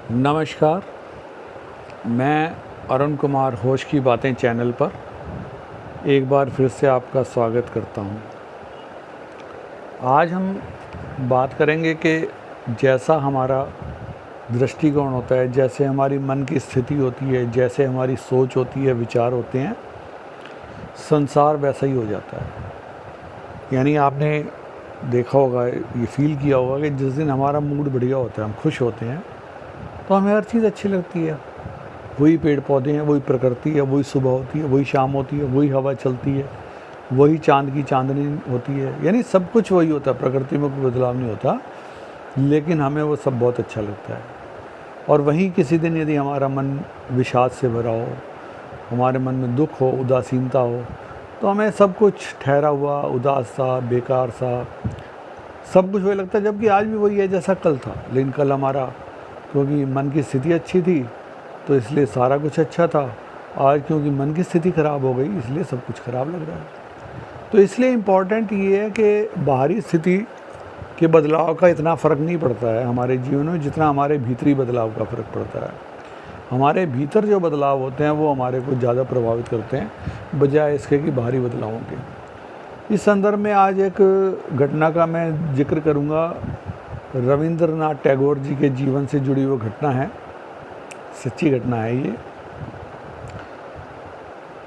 नमस्कार, मैं अरुण कुमार होश की बातें चैनल पर एक बार फिर से आपका स्वागत करता हूं। आज हम बात करेंगे कि जैसा हमारा दृष्टिकोण होता है, जैसे हमारी मन की स्थिति होती है, जैसे हमारी सोच होती है, विचार होते हैं, संसार वैसा ही हो जाता है। यानी आपने देखा होगा, ये फील किया होगा कि जिस दिन हमारा मूड बढ़िया होता है, हम खुश होते हैं, तो हमें हर चीज़ अच्छी लगती है। वही पेड़ पौधे हैं, वही प्रकृति है, वही सुबह होती है, वही शाम होती है, वही हवा चलती है, वही चांद की चांदनी होती है। यानी सब कुछ वही होता है, प्रकृति में कोई बदलाव नहीं होता, लेकिन हमें वो सब बहुत अच्छा लगता है। और वहीं किसी दिन यदि हमारा मन विषाद से भरा हो, हमारे मन में दुख हो, उदासीनता हो, तो हमें सब कुछ ठहरा हुआ, उदास सा, बेकार सा, सब कुछ वही लगता है। जबकि आज भी वही है जैसा कल था, लेकिन कल हमारा क्योंकि मन की स्थिति अच्छी थी तो इसलिए सारा कुछ अच्छा था। आज क्योंकि मन की स्थिति ख़राब हो गई इसलिए सब कुछ ख़राब लग रहा है। तो इसलिए इम्पॉर्टेंट ये है कि बाहरी स्थिति के बदलाव का इतना फ़र्क नहीं पड़ता है हमारे जीवन में, जितना हमारे भीतरी बदलाव का फ़र्क पड़ता है। हमारे भीतर जो बदलाव होते हैं वो हमारे को ज़्यादा प्रभावित करते हैं बजाय इसके कि बाहरी बदलावों के। इस संदर्भ में आज एक घटना का मैं जिक्र करूँगा। रविंद्रनाथ टैगोर जी के जीवन से जुड़ी वो घटना है, सच्ची घटना है ये।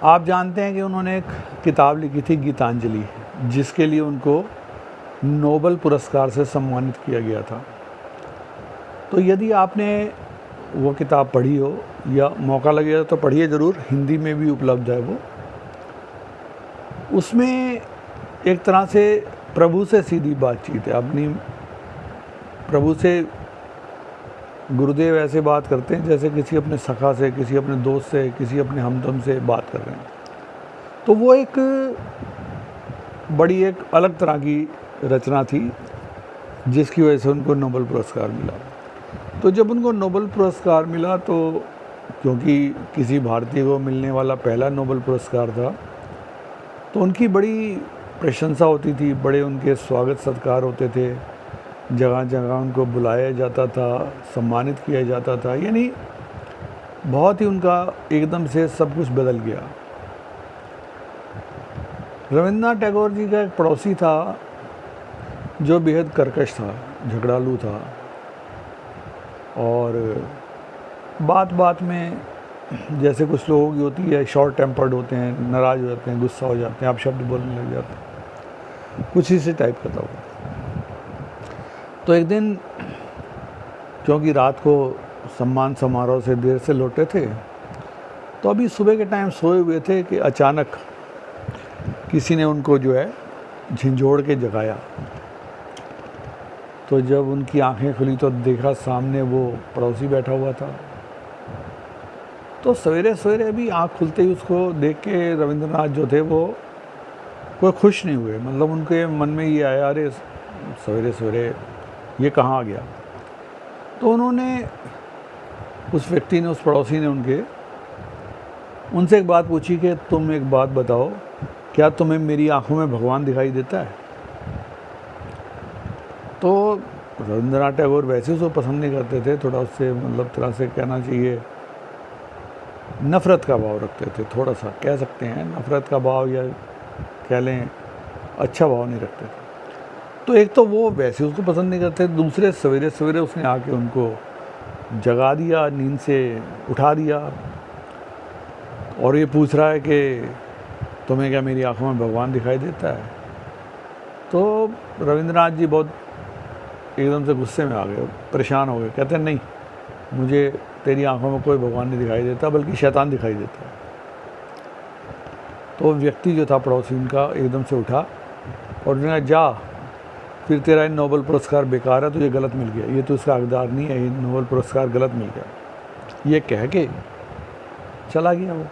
आप जानते हैं कि उन्होंने एक किताब लिखी थी गीतांजलि, जिसके लिए उनको नोबेल पुरस्कार से सम्मानित किया गया था। तो यदि आपने वो किताब पढ़ी हो या मौका लगेगा तो पढ़िए ज़रूर, हिंदी में भी उपलब्ध है वो। उसमें एक तरह से प्रभु से सीधी बातचीत है। अपनी प्रभु से गुरुदेव ऐसे बात करते हैं जैसे किसी अपने सखा से, किसी अपने दोस्त से, किसी अपने हमदम से बात कर रहे हैं। तो वो एक बड़ी एक अलग तरह की रचना थी जिसकी वजह से उनको नोबेल पुरस्कार मिला। तो जब उनको नोबेल पुरस्कार मिला तो क्योंकि किसी भारतीय को मिलने वाला पहला नोबेल पुरस्कार था, तो उनकी बड़ी प्रशंसा होती थी, बड़े उनके स्वागत सत्कार होते थे, जगह जगह उनको बुलाया जाता था, सम्मानित किया जाता था। यानी बहुत ही उनका एकदम से सब कुछ बदल गया। रविंद्रनाथ टैगोर जी का एक पड़ोसी था जो बेहद कर्कश था, झगड़ालू था, और बात बात में जैसे कुछ लोगों की होती है, शॉर्ट टेम्पर्ड होते हैं, नाराज़ हो जाते हैं, गुस्सा हो जाते हैं, आप शब्द बोलने लग जाते हैं, कुछ इसी टाइप का था वो। तो एक दिन क्योंकि रात को सम्मान समारोह से देर से लौटे थे, तो अभी सुबह के टाइम सोए हुए थे कि अचानक किसी ने उनको जो है झिंझोड़ के जगाया। तो जब उनकी आंखें खुली तो देखा सामने वो पड़ोसी बैठा हुआ था। तो सवेरे सवेरे अभी आँख खुलते ही उसको देख के रविंद्रनाथ जो थे वो कोई खुश नहीं हुए। मतलब उनके मन में ये आया, अरे सवेरे सवेरे ये कहाँ आ गया। तो उन्होंने, उस व्यक्ति ने, उस पड़ोसी ने उनसे एक बात पूछी कि तुम एक बात बताओ, क्या तुम्हें मेरी आंखों में भगवान दिखाई देता है? तो रविंद्रनाथ टैगोर वैसे उसको पसंद नहीं करते थे, थोड़ा उससे मतलब तरह से कहना चाहिए नफ़रत का भाव रखते थे, थोड़ा सा कह सकते हैं नफ़रत का भाव, या कह लें अच्छा भाव नहीं रखते थे। तो एक तो वो वैसे उसको पसंद नहीं करते, दूसरे सवेरे सवेरे उसने आके उनको जगा दिया, नींद से उठा दिया, और ये पूछ रहा है कि तुम्हें क्या मेरी आंखों में भगवान दिखाई देता है? तो रविंद्रनाथ जी बहुत एकदम से गुस्से में आ गए, परेशान हो गए, कहते हैं नहीं, मुझे तेरी आंखों में कोई भगवान नहीं दिखाई देता, बल्कि शैतान दिखाई देता है। तो व्यक्ति जो था पड़ोसी उनका एकदम से उठा और उन्होंने जा, फिर तेरा ये नोबेल पुरस्कार बेकार है, तुझे गलत मिल गया, ये तो इसका हकदार नहीं है, ये नोबेल पुरस्कार गलत मिल गया। ये कह के चला गया वो।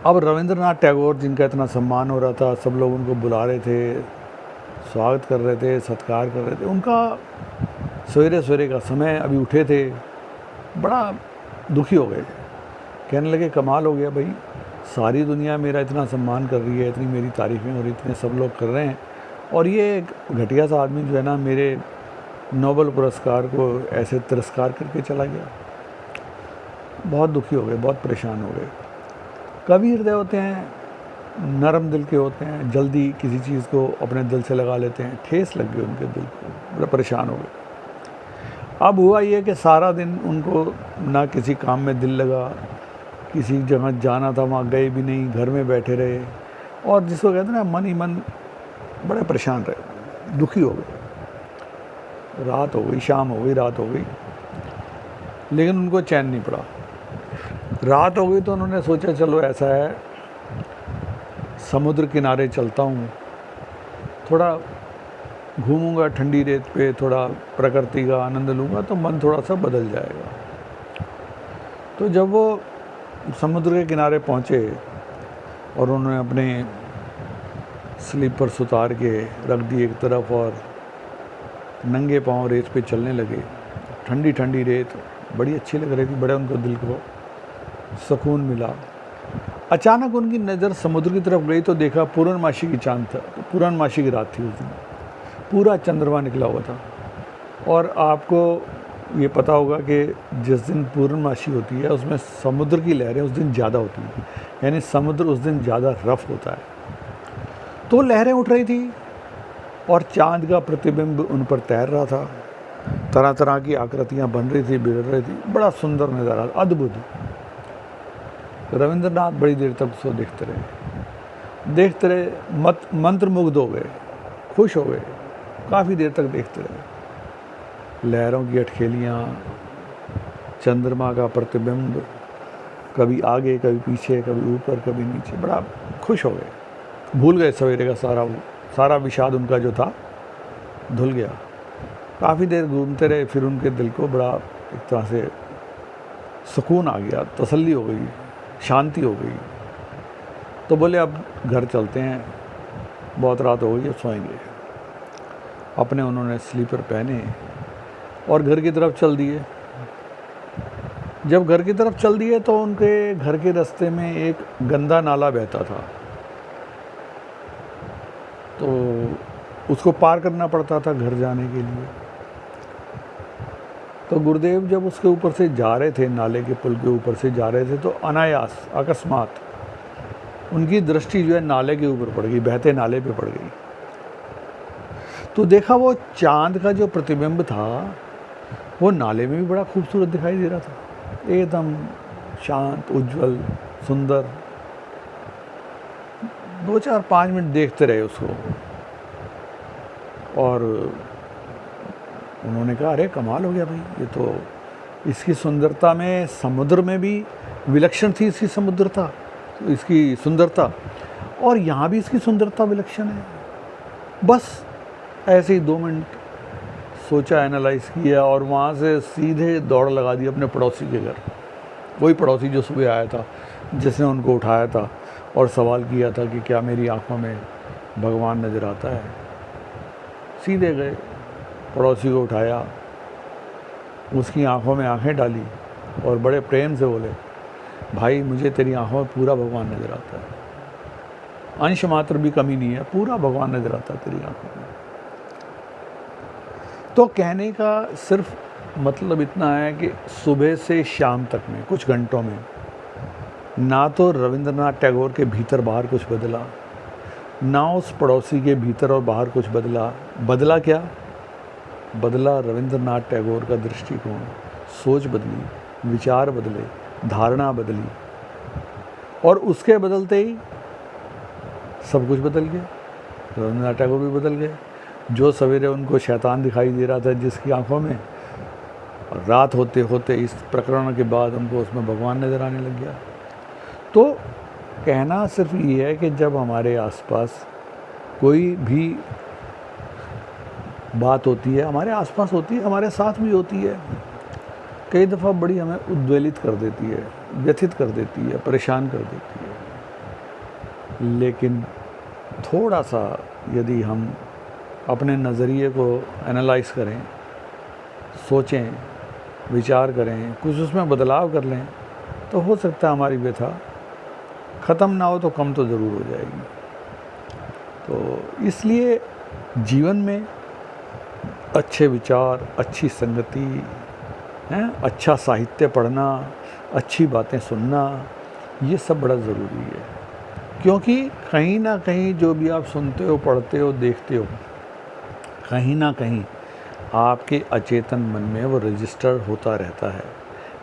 अब रविंद्रनाथ टैगोर जिनका इतना सम्मान हो रहा था, सब लोग उनको बुला रहे थे, स्वागत कर रहे थे, सत्कार कर रहे थे, उनका सवेरे सवेरे का समय, अभी उठे थे, बड़ा दुखी हो गए। कहने लगे कमाल हो गया भाई, सारी दुनिया मेरा इतना सम्मान कर रही है, इतनी मेरी तारीफ़ें हो रही, इतने सब लोग कर रहे हैं, और ये घटिया सा आदमी जो है ना मेरे नोबेल पुरस्कार को ऐसे तिरस्कार करके चला गया। बहुत दुखी हो गए, बहुत परेशान हो गए। कवि हृदय होते हैं, नरम दिल के होते हैं, जल्दी किसी चीज़ को अपने दिल से लगा लेते हैं। ठेस लग गई उनके दिल को, बड़ा परेशान हो गए। अब हुआ ये कि सारा दिन उनको ना किसी काम में दिल लगा, किसी जगह जाना था वहाँ गए भी नहीं, घर में बैठे रहे, और जिसको कहते हैं ना मन ही मन बड़े परेशान रहे, दुखी हो गए। रात हो गई, शाम हो गई, रात हो गई, लेकिन उनको चैन नहीं पड़ा। रात हो गई तो उन्होंने सोचा चलो ऐसा है, समुद्र किनारे चलता हूँ, थोड़ा घूमूंगा ठंडी रेत पे, थोड़ा प्रकृति का आनंद लूँगा तो मन थोड़ा सा बदल जाएगा। तो जब वो समुद्र के किनारे पहुँचे और उन्होंने अपने स्लीपर्स उतार के रख दिए एक तरफ और नंगे पाँव रेत पे चलने लगे। ठंडी ठंडी रेत बड़ी अच्छी लग रही थी, बड़े उनको दिल को सुकून मिला। अचानक उनकी नज़र समुद्र की तरफ गई तो देखा पूर्णमासी की चांद था, पूर्णमासी की रात थी उस दिन, पूरा चंद्रमा निकला हुआ था। और आपको ये पता होगा कि जिस दिन पूर्णमासी होती है उसमें समुद्र की लहरें उस दिन ज़्यादा होती हैं, यानी समुद्र उस दिन ज़्यादा रफ़ होता है। तो लहरें उठ रही थी और चांद का प्रतिबिंब उन पर तैर रहा था, तरह तरह की आकृतियाँ बन रही थी, बिगड़ रही थी, बड़ा सुंदर नज़ारा, अद्भुत। रविंद्रनाथ बड़ी देर तक उसको देखते रहे, मंत्रमुग्ध हो गए, खुश हो गए, काफ़ी देर तक देखते रहे। लहरों की अटखेलियाँ, चंद्रमा का प्रतिबिंब, कभी आगे कभी पीछे, कभी ऊपर कभी नीचे, बड़ा खुश हो गए। भूल गए सवेरे का सारा विषाद उनका जो था धुल गया। काफ़ी देर घूमते रहे, फिर उनके दिल को बड़ा एक तरह से सुकून आ गया, तसल्ली हो गई, शांति हो गई। तो बोले अब घर चलते हैं, बहुत रात हो गई, अब सोएंगे। अपने उन्होंने स्लीपर पहने और घर की तरफ चल दिए। जब घर की तरफ चल दिए तो उनके घर के रास्ते में एक गंदा नाला बहता था, तो उसको पार करना पड़ता था घर जाने के लिए। तो गुरुदेव जब उसके ऊपर से जा रहे थे, नाले के पुल के ऊपर से जा रहे थे, तो अनायास अकस्मात उनकी दृष्टि जो है नाले के ऊपर पड़ गई, बहते नाले पे पड़ गई। तो देखा वो चांद का जो प्रतिबिंब था वो नाले में भी बड़ा खूबसूरत दिखाई दे रहा था, एकदम शांत, उज्जवल, सुंदर। 2-4-5 मिनट देखते रहे उसको और उन्होंने कहा अरे कमाल हो गया भाई, ये तो इसकी सुंदरता में, समुद्र में भी विलक्षण थी इसकी समुद्रता, इसकी सुंदरता, और यहाँ भी इसकी सुंदरता विलक्षण है। बस ऐसे ही 2 मिनट सोचा, एनालाइज किया और वहाँ से सीधे दौड़ लगा दी अपने पड़ोसी के घर। वही पड़ोसी जो सुबह आया था, जिसने उनको उठाया था और सवाल किया था कि क्या मेरी आंखों में भगवान नज़र आता है। सीधे गए, पड़ोसी को उठाया, उसकी आंखों में आंखें डाली और बड़े प्रेम से बोले, भाई मुझे तेरी आंखों में पूरा भगवान नज़र आता है, अंश मात्र भी कमी नहीं है, पूरा भगवान नज़र आता है तेरी आंखों में। तो कहने का सिर्फ मतलब इतना है कि सुबह से शाम तक में कुछ घंटों में ना तो रविंद्रनाथ टैगोर के भीतर बाहर कुछ बदला, ना उस पड़ोसी के भीतर और बाहर कुछ बदला। बदला क्या? बदला रविंद्रनाथ टैगोर का दृष्टिकोण, सोच बदली, विचार बदले, धारणा बदली, और उसके बदलते ही सब कुछ बदल गया। रविंद्रनाथ टैगोर भी बदल गए। जो सवेरे उनको शैतान दिखाई दे रहा था जिसकी आंखों में, रात होते होते इस प्रकरण के बाद उनको उसमें भगवान नज़र आने लग गया। तो कहना सिर्फ ये है कि जब हमारे आसपास कोई भी बात होती है, हमारे आसपास होती है, हमारे साथ भी होती है, कई दफ़ा बड़ी हमें उद्वेलित कर देती है, व्यथित कर देती है, परेशान कर देती है। लेकिन थोड़ा सा यदि हम अपने नज़रिए को एनालाइज करें, सोचें, विचार करें, कुछ उसमें बदलाव कर लें, तो हो सकता है हमारी व्यथा ख़त्म ना हो तो कम तो ज़रूर हो जाएगी। तो इसलिए जीवन में अच्छे विचार, अच्छी संगति हैं, अच्छा साहित्य पढ़ना, अच्छी बातें सुनना, ये सब बड़ा ज़रूरी है। क्योंकि कहीं ना कहीं जो भी आप सुनते हो, पढ़ते हो, देखते हो, कहीं ना कहीं आपके अचेतन मन में वो रजिस्टर होता रहता है।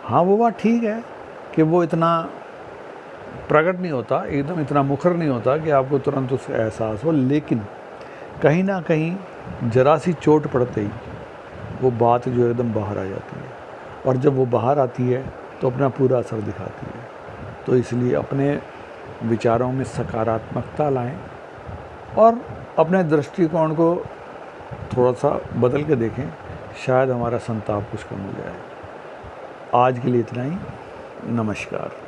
हाँ, वो बात ठीक है कि वो इतना प्रकट नहीं होता, एकदम इतना मुखर नहीं होता कि आपको तुरंत उसका एहसास हो, लेकिन कहीं ना कहीं ज़रा सी चोट पड़ते ही वो बात जो एकदम बाहर आ जाती है, और जब वो बाहर आती है तो अपना पूरा असर दिखाती है। तो इसलिए अपने विचारों में सकारात्मकता लाएं और अपने दृष्टिकोण को थोड़ा सा बदल के देखें, शायद हमारा संताप कुछ कम हो जाए। आज के लिए इतना ही। नमस्कार।